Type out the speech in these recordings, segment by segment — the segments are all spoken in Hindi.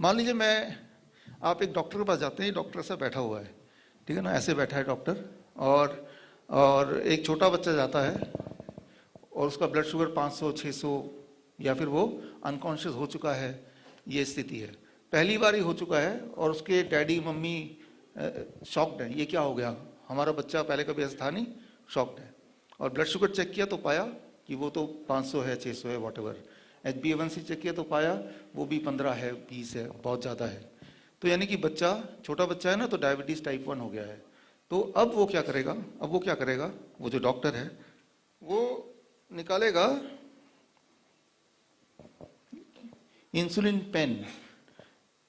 मान लीजिए आप एक डॉक्टर के पास जाते हैं, डॉक्टर ऐसा बैठा हुआ है, ठीक है ना, ऐसे बैठा है डॉक्टर, और एक छोटा बच्चा जाता है और उसका ब्लड शुगर 500 600 या फिर वो अनकॉन्शियस हो चुका है, ये स्थिति है, पहली बार ही हो चुका है, और उसके डैडी मम्मी शॉक्ड है, ये क्या हो गया, हमारा बच्चा पहले कभी ऐसा था नहीं, शॉक्ड है। और ब्लड शुगर चेक किया तो पाया कि वो तो 500 है 600 है वॉटएवर, HbA1c चेक किया तो पाया वो भी 15 है 20 है, बहुत ज़्यादा है। तो यानी कि बच्चा, छोटा बच्चा है ना, तो डायबिटीज़ टाइप 1 हो गया है। तो अब वो क्या करेगा, वो जो डॉक्टर है वो निकालेगा इंसुलिन पेन,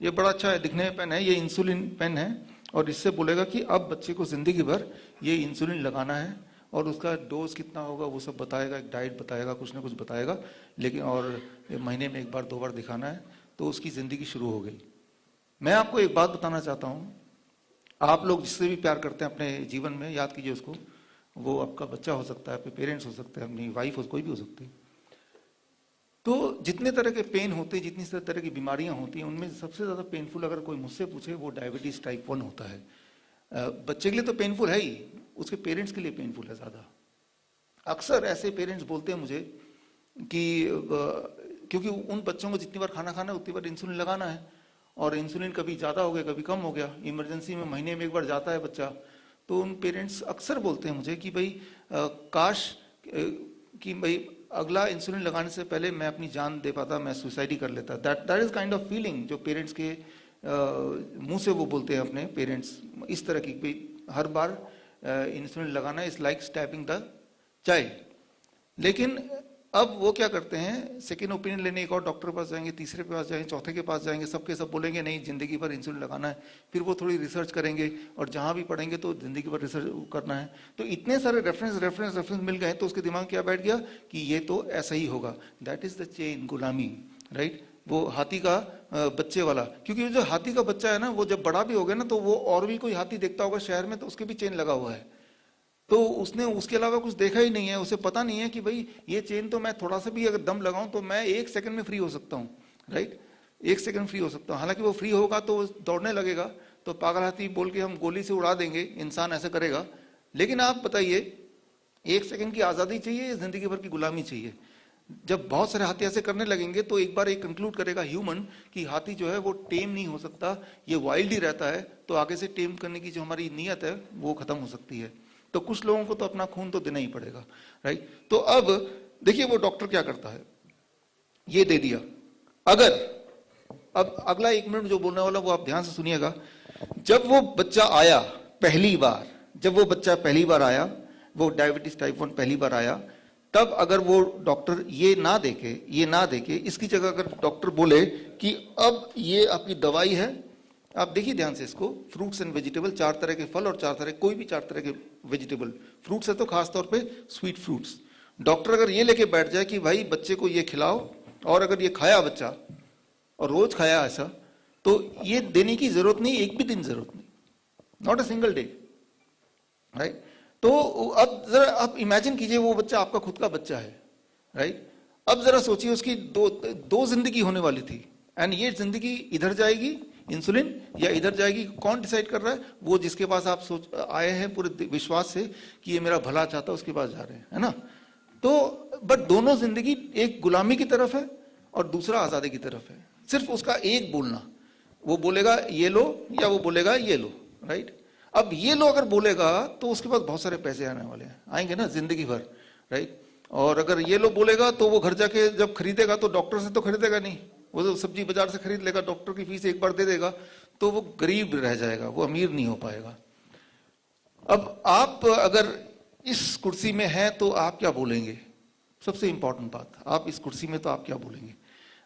ये बड़ा अच्छा है, दिखने में पेन है, ये इंसुलिन पेन है, और इससे बोलेगा कि अब बच्चे को जिंदगी भर ये इंसुलिन लगाना है, और उसका डोज कितना होगा वो सब बताएगा, एक डाइट बताएगा, कुछ ना कुछ बताएगा, लेकिन और महीने में 1 बार 2 बार दिखाना है, तो उसकी ज़िंदगी शुरू हो गई। मैं आपको एक बात बताना चाहता हूँ, आप लोग जिससे भी प्यार करते हैं अपने जीवन में, याद कीजिए उसको, वो आपका बच्चा हो सकता है, आपके पेरेंट्स हो सकते हैं, अपनी वाइफ हो, कोई भी हो सकती है। तो जितने तरह के पेन होते हैं, जितनी तरह की बीमारियां होती हैं, उनमें सबसे ज़्यादा पेनफुल अगर कोई मुझसे पूछे वो डायबिटीज़ टाइप 1 होता है। बच्चे के लिए तो पेनफुल है ही, उसके पेरेंट्स के लिए पेनफुल है ज़्यादा। अक्सर ऐसे पेरेंट्स बोलते हैं मुझे कि क्योंकि उन बच्चों को जितनी बार खाना खाना है उतनी बार इंसुलिन लगाना है, और इंसुलिन कभी ज़्यादा हो गया कभी कम हो गया, इमरजेंसी में महीने में 1 बार जाता है बच्चा, तो उन पेरेंट्स अक्सर बोलते हैं मुझे कि भाई काश कि भाई अगला इंसुलिन लगाने से पहले मैं अपनी जान दे पाता, मैं सुसाइड ही कर लेता। That is kind of feeling जो पेरेंट्स के मुंह से वो बोलते हैं अपने पेरेंट्स, इस तरह की हर बार इंसुलिन लगाना is like stabbing the child. लेकिन अब वो क्या करते हैं, सेकेंड ओपिनियन लेने एक और डॉक्टर के पास जाएंगे, तीसरे के पास जाएंगे, चौथे के पास जाएंगे, सबके सब बोलेंगे नहीं जिंदगी भर इंसुलिन लगाना है, फिर वो थोड़ी रिसर्च करेंगे, और जहां भी पढ़ेंगे तो जिंदगी भर रिसर्च करना है। तो इतने सारे रेफरेंस मिल गए, तो उसके दिमाग क्या बैठ गया कि ये तो ऐसा ही होगा। दैट इज द चेन, गुलामी, राइट, वो हाथी का बच्चे वाला। क्योंकि जो हाथी का बच्चा है ना, वो जब बड़ा भी हो गया ना, तो वो और भी कोई हाथी देखता होगा शहर में, तो उसके भी चेन लगा हुआ है, तो उसने उसके अलावा कुछ देखा ही नहीं है, उसे पता नहीं है कि भाई ये चेन तो मैं थोड़ा सा भी अगर दम लगाऊं तो मैं 1 सेकंड में फ्री हो सकता हूं, राइट, 1 सेकंड फ्री हो सकता हूं। हालांकि वो फ्री होगा तो दौड़ने लगेगा, तो पागल हाथी बोल के हम गोली से उड़ा देंगे, इंसान ऐसा करेगा। लेकिन आप बताइए, 1 सेकंड की आजादी चाहिए या जिंदगी भर की गुलामी चाहिए? जब बहुत सारे हाथी ऐसे करने लगेंगे तो एक बार एक कंक्लूड करेगा ह्यूमन कि हाथी जो है वो टेम नहीं हो सकता, ये वाइल्ड ही रहता है, तो आगे से टेम करने की जो हमारी नीयत है वो खत्म हो सकती है। तो कुछ लोगों को तो अपना खून तो देना ही पड़ेगा, राइट। तो अब देखिए वो डॉक्टर क्या करता है, ये दे दिया। अगर अब अगला 1 मिनट जो बोलने वाला वो आप ध्यान से सुनिएगा। जब वो बच्चा आया पहली बार, जब वो बच्चा पहली बार आया, वो डायबिटीज टाइप 1 पहली बार आया, तब अगर वो डॉक्टर ये ना देके इसकी जगह अगर डॉक्टर बोले कि अब ये आपकी दवाई है, आप देखिए ध्यान से इसको, फ्रूट्स एंड वेजिटेबल, 4 तरह के फल और 4 तरह, कोई भी 4 तरह के वेजिटेबल, फ्रूट्स है तो खासतौर पे स्वीट फ्रूट्स। डॉक्टर अगर ये लेके बैठ जाए कि भाई बच्चे को ये खिलाओ, और अगर ये खाया बच्चा और रोज खाया ऐसा, तो ये देने की जरूरत नहीं, एक भी दिन जरूरत नहीं, not a single day, right. तो अब जरा आप इमेजिन कीजिए वो बच्चा आपका खुद का बच्चा है, राइट। अब जरा सोचिए उसकी दो जिंदगी होने वाली थी, एंड ये जिंदगी इधर जाएगी इंसुलिन या इधर जाएगी, कौन डिसाइड कर रहा है? वो जिसके पास आप आए हैं पूरे विश्वास से कि ये मेरा भला चाहता है, उसके पास जा रहे हैं, है ना। तो बट दोनों जिंदगी, एक गुलामी की तरफ है और दूसरा आजादी की तरफ है। सिर्फ उसका एक बोलना, वो बोलेगा ये लो या वो बोलेगा ये लो, राइट। अब ये लो अगर बोलेगा तो उसके पास बहुत सारे पैसे आने वाले हैं, आएंगे ना जिंदगी भर, राइट। और अगर ये लो बोलेगा तो वो घर जाके जब खरीदेगा तो डॉक्टर से तो खरीदेगा नहीं, वो तो सब्जी बाजार से खरीद लेगा, डॉक्टर की फीस एक बार दे देगा, तो वो गरीब रह जाएगा, वो अमीर नहीं हो पाएगा। अब आप अगर इस कुर्सी में हैं तो आप क्या बोलेंगे? सबसे इंपॉर्टेंट बात, आप इस कुर्सी में तो आप क्या बोलेंगे,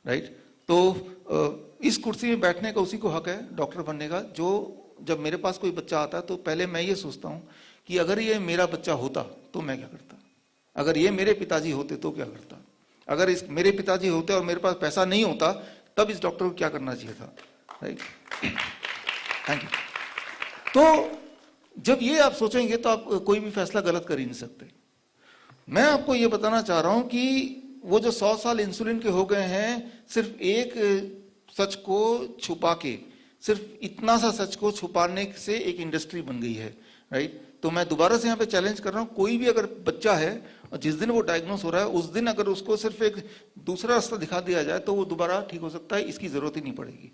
राइट। तो इस कुर्सी में बैठने का उसी को हक है डॉक्टर बनने का। जो जब मेरे पास कोई बच्चा आता है तो पहले मैं ये सोचता हूँ कि अगर ये मेरा बच्चा होता तो मैं क्या करता, अगर ये मेरे पिताजी होते तो क्या करता, अगर इस मेरे पिताजी होते और मेरे पास पैसा नहीं होता तब इस डॉक्टर को क्या करना चाहिए था, राइट। Thank you. तो जब ये आप सोचेंगे तो आप कोई भी फैसला गलत कर ही नहीं सकते। मैं आपको ये बताना चाह रहा हूं कि वो जो 100 साल इंसुलिन के हो गए हैं, सिर्फ एक सच को छुपा के, सिर्फ इतना सा सच को छुपाने से एक इंडस्ट्री बन गई है, राइट। तो मैं दोबारा से यहाँ पे चैलेंज कर रहा हूँ, कोई भी अगर बच्चा है और जिस दिन वो डायग्नोस हो रहा है उस दिन अगर उसको सिर्फ एक दूसरा रास्ता दिखा दिया जाए तो वो दोबारा ठीक हो सकता है, इसकी जरूरत ही नहीं पड़ेगी।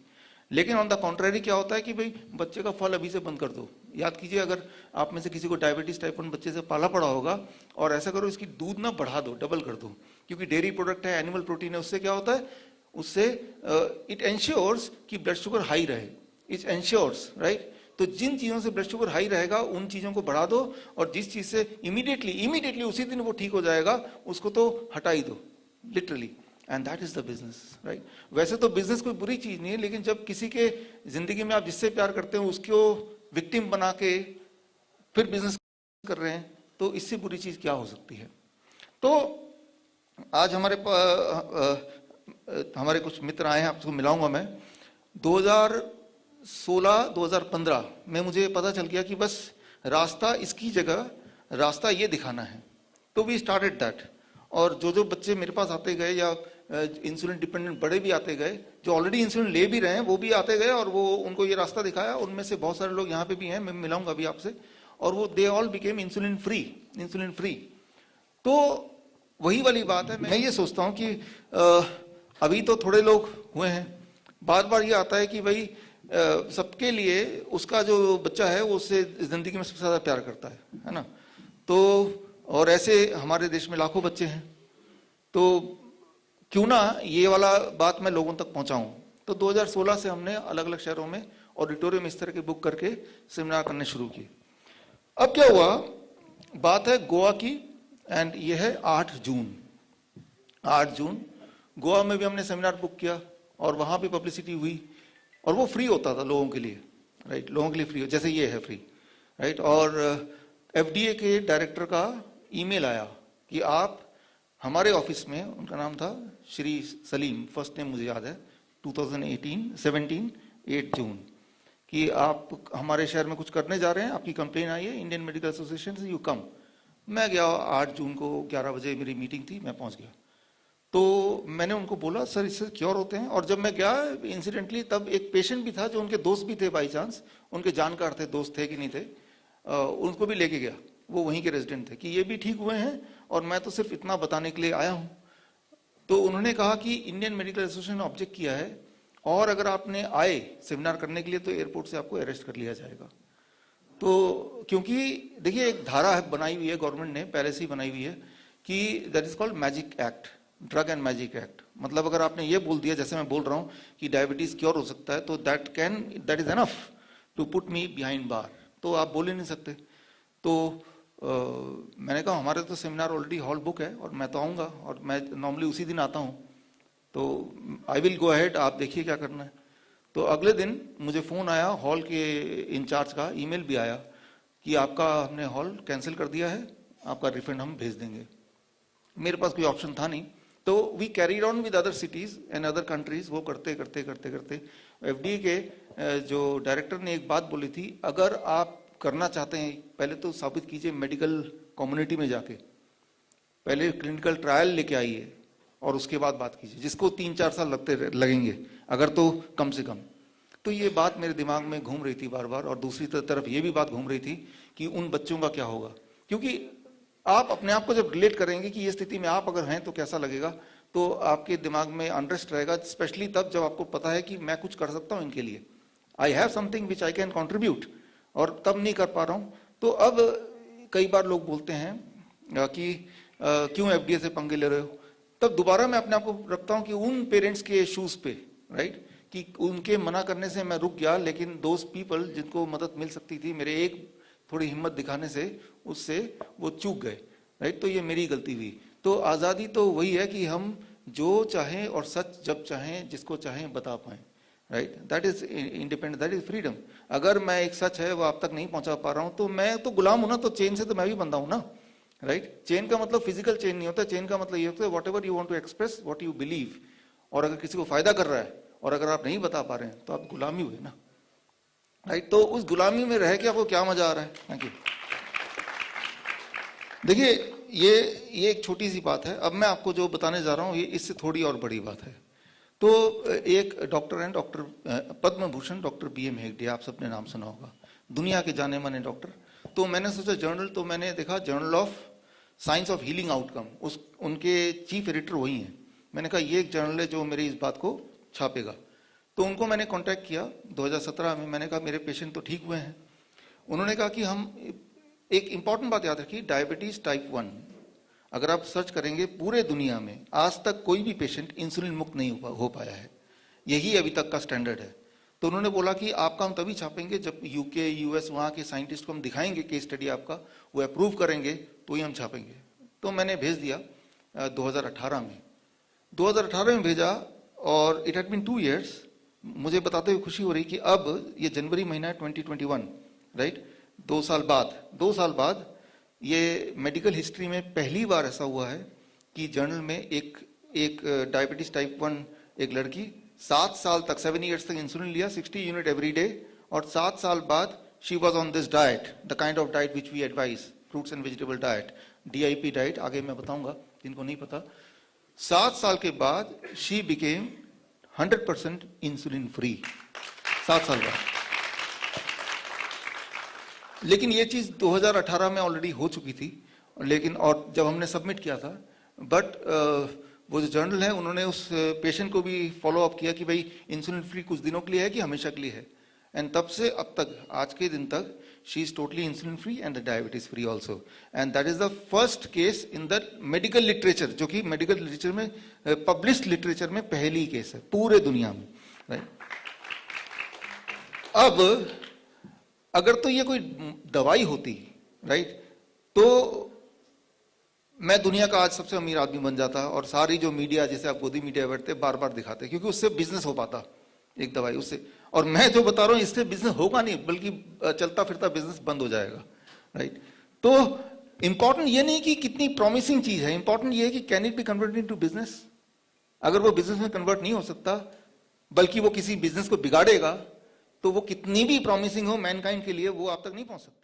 लेकिन ऑन द कॉन्ट्रेरी क्या होता है कि भाई बच्चे का फल अभी से बंद कर दो। याद कीजिए, अगर आप में से किसी को डायबिटीज टाइप 1 बच्चे से पाला पड़ा होगा, और ऐसा करो इसकी दूध ना बढ़ा दो, डबल कर दो, क्योंकि डेयरी प्रोडक्ट है, एनिमल प्रोटीन है, उससे क्या होता है, उससे इट एंश्योर्स कि ब्लड शुगर हाई रहे, इट एंश्योर्स, राइट। तो जिन चीजों से ब्लड शुगर हाई रहेगा उन चीजों को बढ़ा दो, और जिस चीज से इमीडिएटली उसी दिन वो ठीक हो जाएगा उसको तो हटा ही दो, literally. And that is the business, right. वैसे तो बिजनेस कोई बुरी चीज नहीं है, लेकिन जब किसी के जिंदगी में आप जिससे प्यार करते हो उसको विक्टिम बना के फिर बिजनेस कर रहे हैं, तो इससे बुरी चीज क्या हो सकती है। तो आज हमारे कुछ मित्र आए हैं, आपको मिलाऊंगा मैं। 2016-2015 में मुझे पता चल गया कि बस रास्ता इसकी जगह रास्ता ये दिखाना है, तो वी स्टार्टेड दैट। और जो बच्चे मेरे पास आते गए या इंसुलिन डिपेंडेंट बड़े भी आते गए, जो ऑलरेडी इंसुलिन ले भी रहे हैं वो भी आते गए, और वो उनको ये रास्ता दिखाया। उनमें से बहुत सारे लोग यहाँ पे भी हैं, मैं मिलाऊंगा अभी आपसे, और वो they all became insulin free. तो वही वाली बात है, मैं ये सोचता हूँ कि अभी तो थोड़े लोग हुए हैं, बार बार ये आता है कि भाई सबके लिए उसका जो बच्चा है वो उससे जिंदगी में सबसे ज्यादा प्यार करता है ना। तो और ऐसे हमारे देश में लाखों बच्चे हैं, तो क्यों ना ये वाला बात मैं लोगों तक पहुंचाऊं। तो 2016 से हमने अलग अलग शहरों में ऑडिटोरियम इस तरह के बुक करके सेमिनार करने शुरू किए। अब क्या हुआ, बात है गोवा की, एंड ये है 8 जून गोवा में भी हमने सेमिनार बुक किया, और वहां भी पब्लिसिटी हुई, और वो फ्री होता था लोगों के लिए, राइट, लोगों के लिए फ्री, जैसे ये है फ्री, राइट। और एफडीए के डायरेक्टर का ईमेल आया कि आप हमारे ऑफिस में, उनका नाम था श्री सलीम, फर्स्ट नेम मुझे याद है, 2017 8 जून, कि आप हमारे शहर में कुछ करने जा रहे हैं, आपकी कंप्लेन आई है इंडियन मेडिकल एसोसिएशन से, यू कम। मैं गया, 8 जून को 11 बजे मेरी मीटिंग थी, मैं पहुंच गया। तो मैंने उनको बोला सर इससे क्योर होते हैं, और जब मैं गया इंसिडेंटली तब एक पेशेंट भी था जो उनके दोस्त भी थे, बाई चांस उनके जानकार थे, दोस्त थे कि नहीं थे, उनको भी लेके गया, वो वहीं के रेजिडेंट थे, कि ये भी ठीक हुए हैं और मैं तो सिर्फ इतना बताने के लिए आया हूं। तो उन्होंने कहा कि इंडियन मेडिकल एसोसिएशन ने ऑब्जेक्ट किया है, और अगर आपने आए सेमिनार करने के लिए तो एयरपोर्ट से आपको अरेस्ट कर लिया जाएगा। तो क्योंकि देखिए एक धारा है बनाई हुई है, गवर्नमेंट ने पहले से ही बनाई हुई है, कि that is called magic act, drug and magic act. मतलब अगर आपने ये बोल दिया, जैसे मैं बोल रहा हूं कि डायबिटीज क्योर हो सकता है, तो that is enough to put me behind bar, तो आप बोल ही नहीं सकते। तो मैंने कहा हमारे तो सेमिनार ऑलरेडी हॉल बुक है और मैं तो आऊंगा, और मैं नॉर्मली उसी दिन आता हूं, तो आई विल गो अहेड, आप देखिए क्या करना है। तो अगले दिन मुझे फोन आया हॉल के इंचार्ज का, ईमेल भी आया कि आपका हमने हॉल कैंसिल कर दिया है, आपका रिफंड हम भेज देंगे। मेरे पास कोई ऑप्शन था नहीं, तो we carried on with other cities and other countries. वो करते करते करते करते एफडीए के जो डायरेक्टर ने एक बात बोली थी, अगर आप करना चाहते हैं पहले तो साबित कीजिए मेडिकल कम्युनिटी में जाके, पहले क्लिनिकल ट्रायल लेके आइए और उसके बाद बात कीजिए, जिसको 3-4 साल लगेंगे अगर तो कम से कम। तो ये बात मेरे दिमाग में घूम रही थी बार बार, और दूसरी तरफ ये भी बात घूम रही थी कि उन बच्चों का क्या होगा, क्योंकि आप अपने आप को जब रिलेट करेंगे कि ये स्थिति में आप अगर हैं तो कैसा लगेगा, तो आपके दिमाग में अनरेस्ट रहेगा, स्पेशली तब जब आपको पता है कि मैं कुछ कर सकता हूं इनके लिए, I have something which I can contribute, और तब नहीं कर पा रहा हूं। तो अब कई बार लोग बोलते हैं कि क्यों एफडीए से पंगे ले रहे हो, तब दोबारा मैं अपने आप को रखता हूं कि उन पेरेंट्स के शूज पे, राइट, कि उनके मना करने से मैं रुक गया, लेकिन दोज पीपल जिनको मदद मिल सकती थी, मेरे एक थोड़ी हिम्मत दिखाने से उससे वो चूक गए, राइट। तो ये मेरी गलती हुई। तो आजादी तो वही है कि हम जो चाहें और सच जब चाहें जिसको चाहें बता पाएं, right, that is independent, that is freedom. अगर मैं एक सच है वो आप तक नहीं पहुंचा पा रहा हूं तो मैं तो गुलाम हूं ना, तो चेन से तो मैं भी बंधा हूं ना, राइट। चेन का मतलब फिजिकल चेन नहीं होता, चेन का मतलब ये होता है whatever you want to express, what you believe, और अगर किसी को फायदा कर रहा है और अगर आप नहीं बता पा रहे हैं तो आप गुलामी हुए ना, राइट। तो उस गुलामी में रह के आपको क्या मजा आ रहा है। Thank you. देखिए ये एक छोटी सी बात है, अब मैं आपको जो बताने जा रहा हूं ये इससे थोड़ी और बड़ी बात है। तो एक डॉक्टर हैं, doctor Padma Bhushan doctor BM Hegde, आप सबने नाम सुना होगा, दुनिया के जाने माने डॉक्टर। तो मैंने सोचा जर्नल, तो मैंने देखा journal of science of healing outcome, उनके चीफ एडिटर वही हैं। मैंने कहा ये एक जर्नल है जो मेरी इस बात को छापेगा। तो उनको मैंने कांटेक्ट किया 2017 में। मैंने कहा मेरे पेशेंट तो ठीक हुए हैं। उन्होंने कहा कि हम, एक इंपॉर्टेंट बात याद रखिए, डायबिटीज टाइप 1 अगर आप सर्च करेंगे पूरे दुनिया में आज तक कोई भी पेशेंट इंसुलिन मुक्त नहीं हो पाया है, यही अभी तक का स्टैंडर्ड है। तो उन्होंने बोला कि आपका हम तभी छापेंगे जब UK US वहाँ के साइंटिस्ट को हम दिखाएंगे केस स्टडी आपका, वो अप्रूव करेंगे तो ही हम छापेंगे। तो मैंने भेज दिया 2018 में। 2018 में भेजा और इट हैड बीन 2 years। मुझे बताते हुए खुशी हो रही कि अब ये जनवरी महीना है 2021, राइट, 2 साल बाद ये मेडिकल हिस्ट्री में पहली बार ऐसा हुआ है कि जर्नल में एक डायबिटीज टाइप 1 एक लड़की 7 साल तक, 7 years तक इंसुलिन लिया, 60 यूनिट एवरी डे, और 7 साल बाद she was on this diet, the kind of diet which we advise, fruits and vegetable diet, DIP diet, आगे मैं बताऊंगा जिनको नहीं पता। 7 साल के बाद शी बिकेम 100% इंसुलिन फ्री, 7 साल बाद। लेकिन ये चीज 2018 में ऑलरेडी हो चुकी थी, लेकिन और जब हमने सबमिट किया था, बट वो जो जर्नल है उन्होंने उस पेशेंट को भी फॉलो अप किया कि भाई इंसुलिन फ्री कुछ दिनों के लिए है कि हमेशा के लिए है, एंड तब से अब तक आज के दिन तक she is totally insulin free and diabetes free also, and that is the first case in the medical literature, जो कि मेडिकल लिटरेचर में, पब्लिश्ड लिटरेचर में पहली केस है पूरे दुनिया में, राइट। अब अगर तो ये कोई दवाई होती, राइट, तो मैं दुनिया का आज सबसे अमीर आदमी बन जाता, और सारी जो मीडिया, जैसे आप गोदी मीडिया बैठते बार बार दिखाते, क्योंकि उससे बिजनेस हो पाता एक दवाई उससे। और मैं जो बता रहा हूं इससे बिजनेस होगा नहीं, बल्कि चलता फिरता बिजनेस बंद हो जाएगा, राइट। तो इंपॉर्टेंट ये नहीं कि कितनी प्रॉमिसिंग चीज है, इंपॉर्टेंट ये है कि can it be converted into business. अगर वो बिजनेस में कन्वर्ट नहीं हो सकता, बल्कि वो किसी बिजनेस को बिगाड़ेगा, तो वो कितनी भी प्रॉमिसिंग हो मैनकाइंड के लिए, वो आप तक नहीं पहुंच सकता।